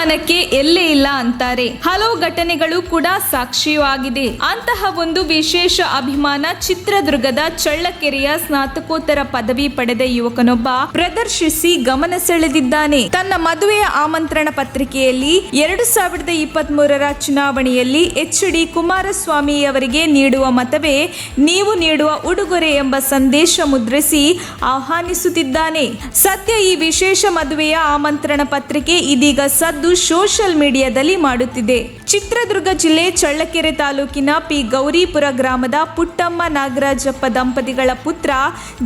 ಅಭಿಮಾನಕ್ಕೆ ಎಲ್ಲೇ ಇಲ್ಲ ಅಂತಾರೆ. ಹಲವು ಘಟನೆಗಳು ಕೂಡ ಸಾಕ್ಷಿಯೂ ಆಗಿದೆ. ಅಂತಹ ಒಂದು ವಿಶೇಷ ಅಭಿಮಾನ ಚಿತ್ರದುರ್ಗದ ಚಳ್ಳಕೆರೆಯ ಸ್ನಾತಕೋತ್ತರ ಪದವಿ ಪಡೆದ ಯುವಕನೊಬ್ಬ ಪ್ರದರ್ಶಿಸಿ ಗಮನ ಸೆಳೆದಿದ್ದಾನೆ. ತನ್ನ ಮದುವೆಯ ಆಮಂತ್ರಣ ಪತ್ರಿಕೆಯಲ್ಲಿ 2023ರ ಚುನಾವಣೆಯಲ್ಲಿ ಎಚ್.ಡಿ. ಕುಮಾರಸ್ವಾಮಿ ಅವರಿಗೆ ನೀಡುವ ಮತವೇ ನೀವು ನೀಡುವ ಉಡುಗೊರೆ ಎಂಬ ಸಂದೇಶ ಮುದ್ರಿಸಿ ಆಹ್ವಾನಿಸುತ್ತಿದ್ದಾನೆ. ಸದ್ಯ ಈ ವಿಶೇಷ ಮದುವೆಯ ಆಮಂತ್ರಣ ಪತ್ರಿಕೆ ಇದೀಗ ಸದ್ದು ಸೋಷಿಯಲ್ ಮೀಡಿಯಾದಲ್ಲಿ ಮಾಡುತ್ತಿದೆ. ಚಿತ್ರದುರ್ಗ ಜಿಲ್ಲೆ ಚಳ್ಳಕೆರೆ ತಾಲೂಕಿನ ಪಿ. ಗೌರಿಪುರ ಗ್ರಾಮದ ಪುಟ್ಟಮ್ಮ ನಾಗರಾಜಪ್ಪ ದಂಪತಿಗಳ ಪುತ್ರ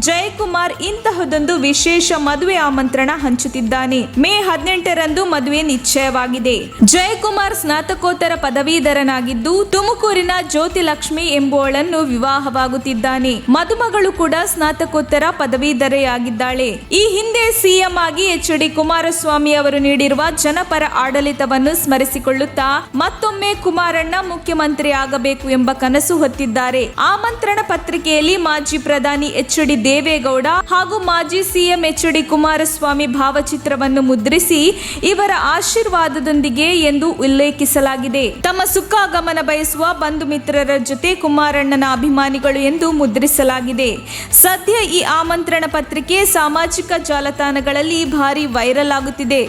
ಜಯಕುಮಾರ್ ಇಂತಹದೊಂದು ವಿಶೇಷ ಮದುವೆ ಆಮಂತ್ರಣ ಹಂಚುತ್ತಿದ್ದಾನೆ. ಮೇ 18ರಂದು ಮದುವೆ ನಿಶ್ಚಯವಾಗಿದೆ. ಜಯಕುಮಾರ್ ಸ್ನಾತಕೋತ್ತರ ಪದವೀಧರನಾಗಿದ್ದು ತುಮಕೂರಿನ ಜ್ಯೋತಿಲಕ್ಷ್ಮಿ ಎಂಬುವಳನ್ನು ವಿವಾಹವಾಗುತ್ತಿದ್ದಾನೆ. ಮದುಮಗಳು ಕೂಡ ಸ್ನಾತಕೋತ್ತರ ಪದವೀಧರೆಯಾಗಿದ್ದಾಳೆ. ಈ ಹಿಂದೆ ಸಿಎಂ ಆಗಿ ಎಚ್.ಡಿ. ಕುಮಾರಸ್ವಾಮಿ ಅವರು ನೀಡಿರುವ ಜನಪರ ಆಡಳಿತವನ್ನು ಸ್ಮರಿಸಿಕೊಳ್ಳುತ್ತಾ ಮತ್ತೊಮ್ಮೆ ಕುಮಾರಣ್ಣ ಮುಖ್ಯಮಂತ್ರಿ ಆಗಬೇಕು ಎಂಬ ಕನಸು ಹೊತ್ತಿದ್ದಾರೆ. ಆಮಂತ್ರಣ ಪತ್ರಿಕೆಯಲ್ಲಿ ಮಾಜಿ ಪ್ರಧಾನಿ ಎಚ್.ಡಿ. ದೇವೇಗೌಡ ಹಾಗೂ ಮಾಜಿ ಸಿಎಂ ಎಚ್.ಡಿ. ಕುಮಾರಸ್ವಾಮಿ ಭಾವಚಿತ್ರವನ್ನು ಮುದ್ರಿಸಿ ಇವರ ಆಶೀರ್ವಾದದೊಂದಿಗೆ ಎಂದು ಉಲ್ಲೇಖಿಸಲಾಗಿದೆ. ತಮ್ಮ ಸುಖಾಗಮನ ಬಯಸುವ ಬಂಧು ಮಿತ್ರರ ಜೊತೆ ಕುಮಾರಣ್ಣನ ಅಭಿಮಾನಿಗಳು ಎಂದು ಮುದ್ರಿಸಲಾಗಿದೆ. ಸದ್ಯ ಈ ಆಮಂತ್ರಣ ಪತ್ರಿಕೆ ಸಾಮಾಜಿಕ ಜಾಲತಾಣಗಳಲ್ಲಿ ಭಾರಿ ವೈರಲ್ ಆಗುತ್ತಿದೆ.